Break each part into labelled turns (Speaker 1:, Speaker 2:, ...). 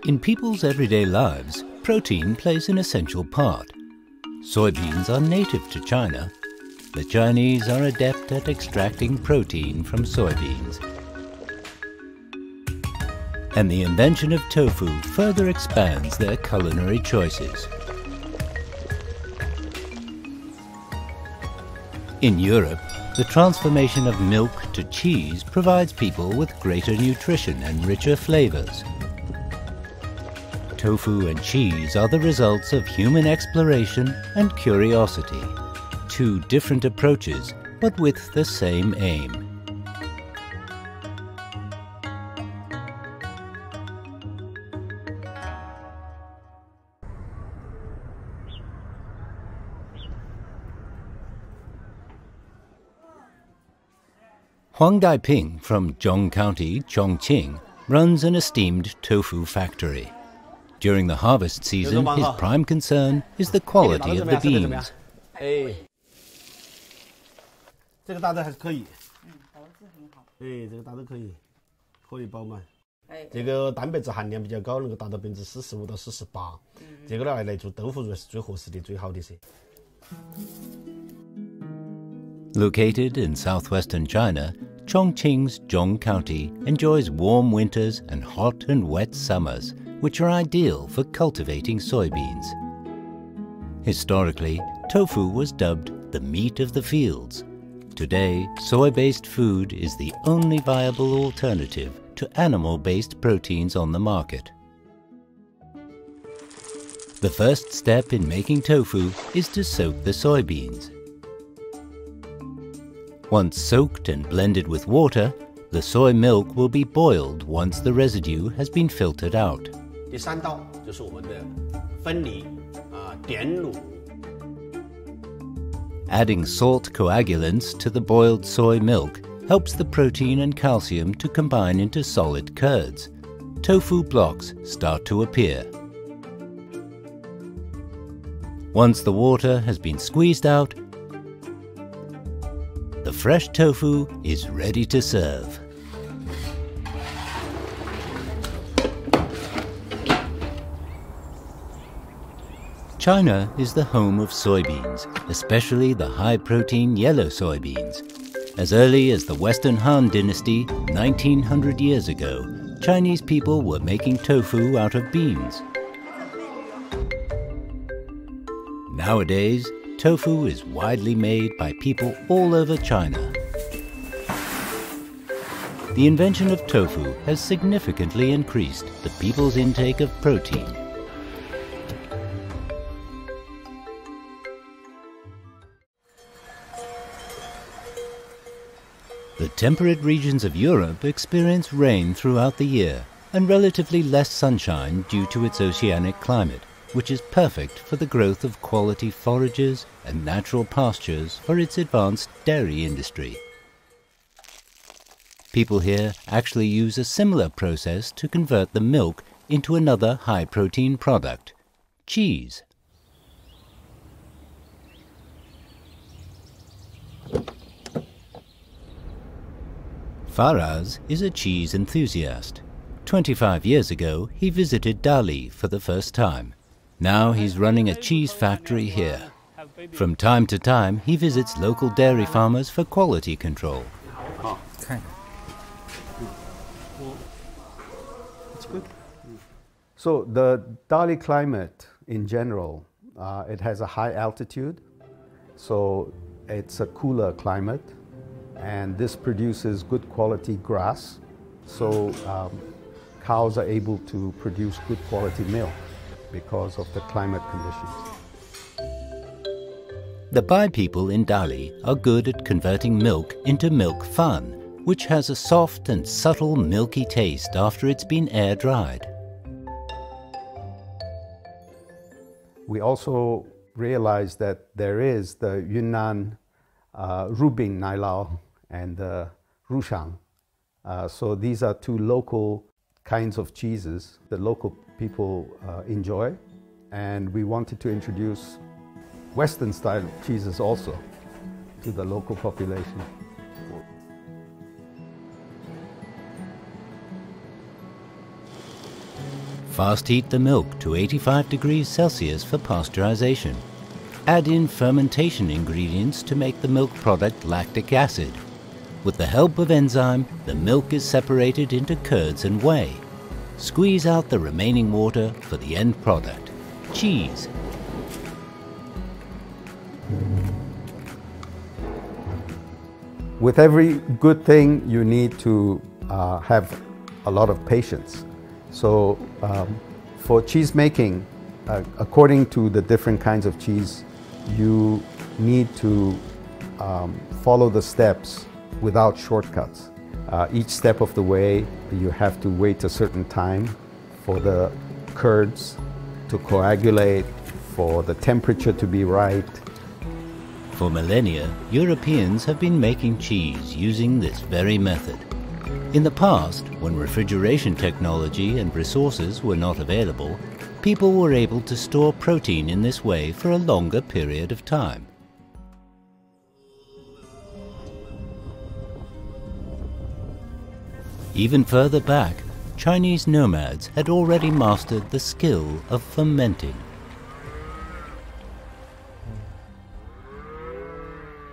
Speaker 1: In people's everyday lives, protein plays an essential part. Soybeans are native to China. The Chinese are adept at extracting protein from soybeans. And the invention of tofu further expands their culinary choices. In Europe, the transformation of milk to cheese provides people with greater nutrition and richer flavors. Tofu and cheese are the results of human exploration and curiosity. Two different approaches, but with the same aim. Huang Daiping from Zhong County, Chongqing, runs an esteemed tofu factory. During the harvest season, his prime concern is the quality of the beans.
Speaker 2: 这个大的还是可以，保质很好。这个大的可以饱满。这个蛋白质含量比较高，能够达到45%到48%。这个来做豆腐乳是最合适的、最好的噻。
Speaker 1: Located in southwestern China, Chongqing's Zhong County enjoys warm winters and hot and wet summers, which are ideal for cultivating soybeans. Historically, tofu was dubbed the meat of the fields. Today, soy-based food is the only viable alternative to animal-based proteins on the market. The first step in making tofu is to soak the soybeans. Once soaked and blended with water, the soy milk will be boiled once the residue has been filtered out.
Speaker 2: 第3道就是我们的分离点卤。
Speaker 1: Adding salt coagulants to the boiled soy milk helps the protein and calcium to combine into solid curds. Tofu blocks start to appear. Once the water has been squeezed out, the fresh tofu is ready to serve. China is the home of soybeans, especially the high-protein yellow soybeans. As early as the Western Han Dynasty, 1900 years ago, Chinese people were making tofu out of beans. Nowadays, tofu is widely made by people all over China. The invention of tofu has significantly increased the people's intake of protein. The temperate regions of Europe experience rain throughout the year and relatively less sunshine due to its oceanic climate, which is perfect for the growth of quality forages and natural pastures for its advanced dairy industry. People here actually use a similar process to convert the milk into another high-protein product, cheese. Faraz is a cheese enthusiast. 25 years ago, he visited Dali for the first time. Now he's running a cheese factory here. From time to time, he visits local dairy farmers for quality control.
Speaker 2: It's good.
Speaker 3: So the Dali climate in general, it has a high altitude, so it's a cooler climate. And this produces good quality grass, so cows are able to produce good quality milk because of the climate conditions.
Speaker 1: The Bai people in Dali are good at converting milk into milk fan, which has a soft and subtle milky taste after it's been air-dried.
Speaker 3: We also realized that there is the Yunnan Rubin Nailao and Rushang. So these are two local kinds of cheeses that local people enjoy, and we wanted to introduce Western style cheeses also to the local population.
Speaker 1: Fast heat the milk to 85 degrees Celsius for pasteurization. Add in fermentation ingredients to make the milk product lactic acid. With the help of enzyme, the milk is separated into curds and whey. Squeeze out the remaining water for the end product, cheese.
Speaker 3: With every good thing, you need to have a lot of patience. So for cheese making, according to the different kinds of cheese, you need to follow the steps without shortcuts. Each step of the way, you have to wait a certain time for the curds to coagulate, for the temperature to be right.
Speaker 1: For millennia, Europeans have been making cheese using this very method. In the past, when refrigeration technology and resources were not available, people were able to store protein in this way for a longer period of time. Even further back, Chinese nomads had already mastered the skill of fermenting.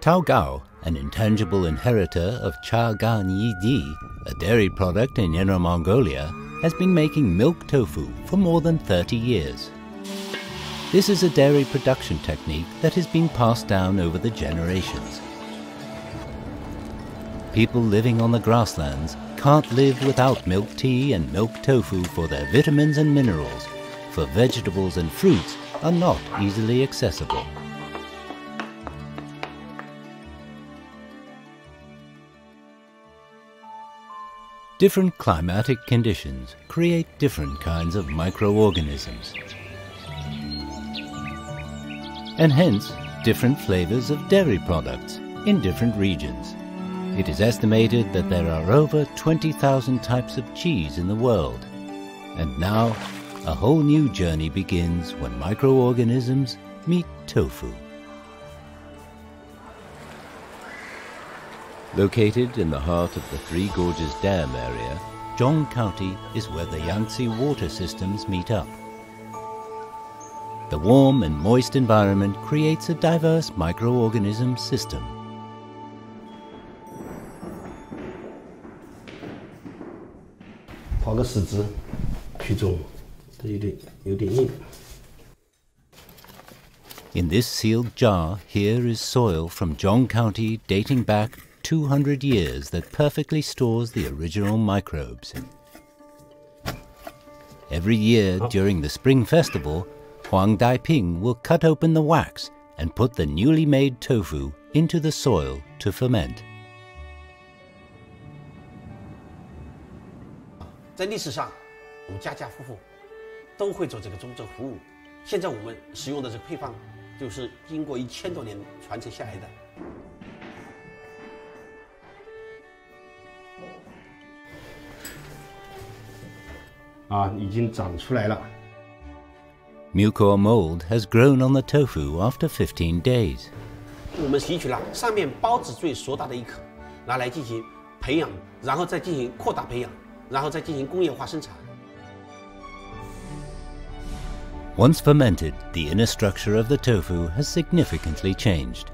Speaker 1: Tao Gao, an intangible inheritor of Cha Gan Yi Di, a dairy product in Inner Mongolia, has been making milk tofu for more than 30 years. This is a dairy production technique that has been passed down over the generations. People living on the grasslands can't live without milk tea and milk tofu for their vitamins and minerals, for vegetables and fruits are not easily accessible. Different climatic conditions create different kinds of microorganisms, and hence different flavors of dairy products in different regions. It is estimated that there are over 20,000 types of cheese in the world. And now, a whole new journey begins when microorganisms meet tofu. Located in the heart of the Three Gorges Dam area, Zhong County is where the Yangtze water systems meet up. The warm and moist environment creates a diverse microorganism system. In this sealed jar, here is soil from Zhong County dating back 200 years that perfectly stores the original microbes. Every year during the Spring Festival, Huang Daiping will cut open the wax and put the newly made tofu into the soil to ferment.
Speaker 2: 在历史上，我们家家户户都会做这个中州服务。现在我们使用的这个配方，就是经过1000多年传承下来的。已经长出来了。
Speaker 1: Mucor mold has grown on the tofu after 15 days.
Speaker 2: 我们提取了上面孢子最硕大的一颗，拿来进行培养，然后再进行扩大培养，然后再进行工业化生产。
Speaker 1: Once fermented, the inner structure of the tofu has significantly changed.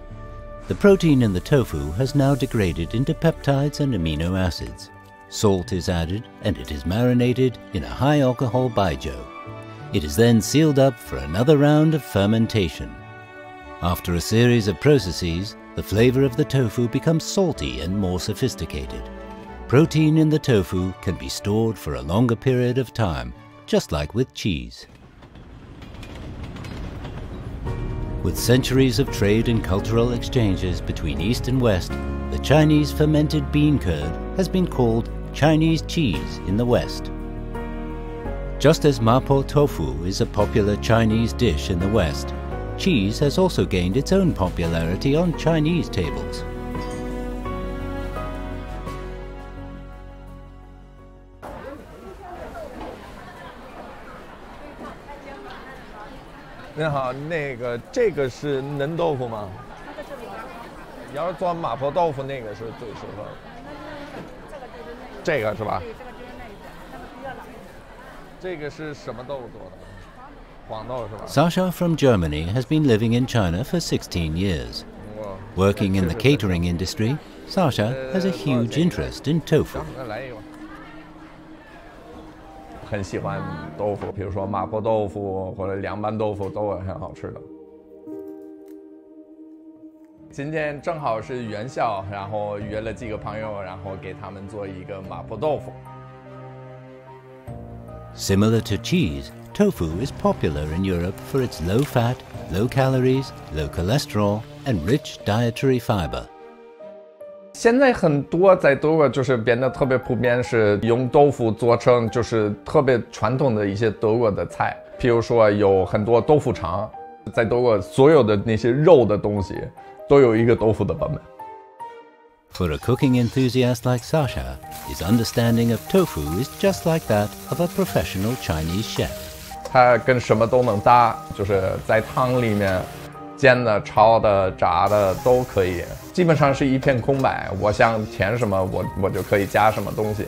Speaker 1: The protein in the tofu has now degraded into peptides and amino acids. Salt is added and it is marinated in a high alcohol baijiu. It is then sealed up for another round of fermentation. After a series of processes, the flavor of the tofu becomes salty and more sophisticated. Protein in the tofu can be stored for a longer period of time, just like with cheese. With centuries of trade and cultural exchanges between East and West, the Chinese fermented bean curd has been called Chinese cheese in the West. Just as mapo tofu is a popular Chinese dish in the West, cheese has also gained its own popularity on Chinese tables.
Speaker 4: This is 是嫩豆腐吗？要是做麻婆豆腐，那个是最适合。这个是吧？这个是什么豆做的？黄豆是吧？
Speaker 1: Sasha from Germany has been living in China for 16 years. Working in the catering industry, Sasha has a huge interest in tofu.
Speaker 4: 很喜欢豆腐，比如说麻婆豆腐或者凉拌豆腐都很好吃的。今天正好是元宵，然后约了几个朋友，然后给他们做一个麻婆豆腐。
Speaker 1: Similar to cheese, tofu is popular in Europe for its low fat, low calories, low cholesterol, and rich dietary fiber.
Speaker 4: 现在很多在德国就是变得特别普遍，是用豆腐做成就是特别传统的一些德国的菜，譬如说有很多豆腐肠，在德国所有的那些肉的东西都有一个豆腐的版本。
Speaker 1: For a cooking enthusiast like Sasha, his understanding of tofu is just like that of a professional Chinese chef.
Speaker 4: 它跟什么都能搭，就是在汤里面煎的、炒的、炸的都可以，基本上是一片空白。我想填什么，我就可以加什么东西。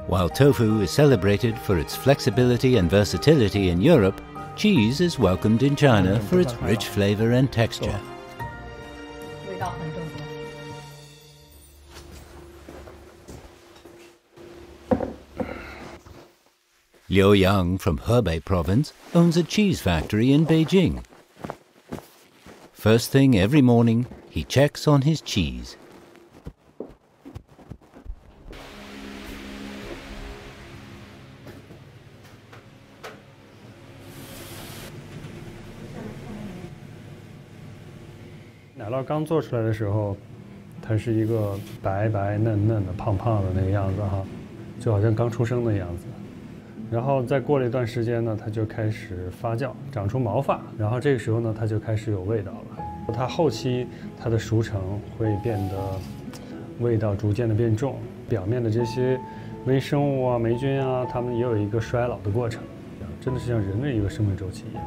Speaker 1: While tofu is celebrated for its flexibility and versatility in Europe, cheese is welcomed in China for its rich flavor and texture. Liu Yang from Hebei province owns a cheese factory in Beijing. First thing every morning, he checks on his cheese.
Speaker 5: 奶酪刚做出来的时候，它是一个白白嫩嫩的、胖胖的那个样子哈，就好像刚出生的样子。然后再过了一段时间呢，它就开始发酵，长出毛发，然后这个时候呢，它就开始有味道了。它后期它的熟成会变得味道逐渐的变重，表面的这些微生物啊、霉菌啊，它们也有一个衰老的过程，真的是像人的一个生命周期一样。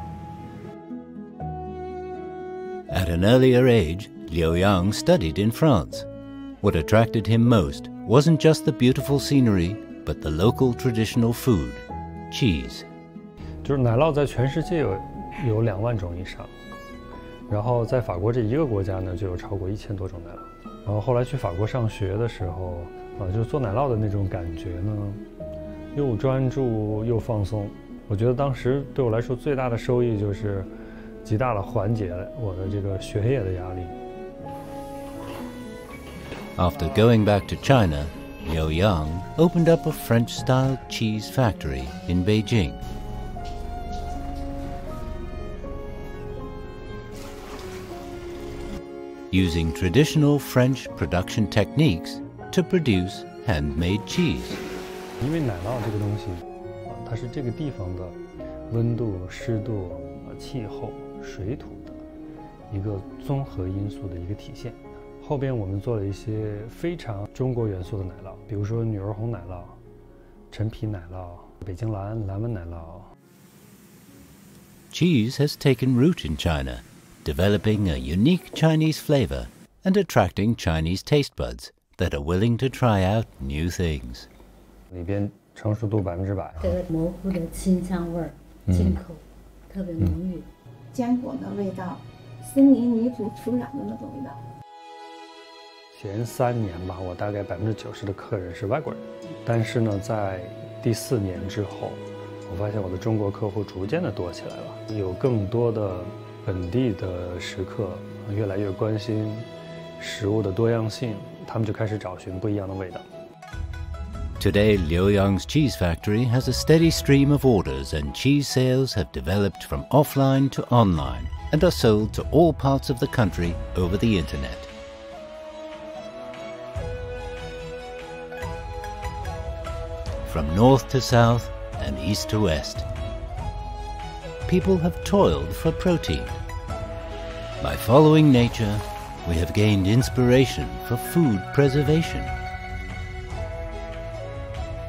Speaker 1: At an earlier age, Liu Yang studied in France. What attracted him most wasn't just the beautiful scenery, but the local traditional food, cheese.
Speaker 5: 就是奶酪在全世界有2万种以上，然后在法国这一个国家呢，就有超过1000多种奶酪。然后后来去法国上学的时候，就是做奶酪的那种感觉呢，又专注又放松。我觉得当时对我来说最大的收益就是。 极大地缓解我的这个学业的压力。
Speaker 1: After going back to China, Liu Yang opened up a French-style cheese factory in Beijing. Using traditional French production techniques to produce handmade cheese.
Speaker 5: 因为奶酪这个东西，它是这个地方的温度、湿度、气候。 水土的一个综合因素的一个体现。后边我们做了一些非常中国元素的奶酪，比如说女儿红奶酪、陈皮奶酪、北京蓝纹奶酪。
Speaker 1: Cheese has taken root in China, developing a unique Chinese flavor and attracting Chinese taste buds that are willing to try out new things.
Speaker 5: 里边成熟度100%。
Speaker 6: 这个模糊的清香味儿，进口，特别浓郁。
Speaker 7: 坚果的味道，森林泥土土壤的那种味道。
Speaker 5: 前3年吧，我大概90%的客人是外国人，但是呢，在第4年之后，我发现我的中国客户逐渐的多起来了，有更多的本地的食客越来越关心食物的多样性，他们就开始找寻不一样的味道。
Speaker 1: Today, Liu Yang's cheese factory has a steady stream of orders, and cheese sales have developed from offline to online and are sold to all parts of the country over the internet. From north to south and east to west, people have toiled for protein. By following nature, we have gained inspiration for food preservation.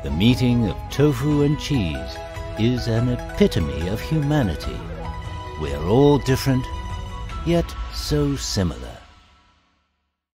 Speaker 1: The meeting of tofu and cheese is an epitome of humanity. We are all different, yet so similar.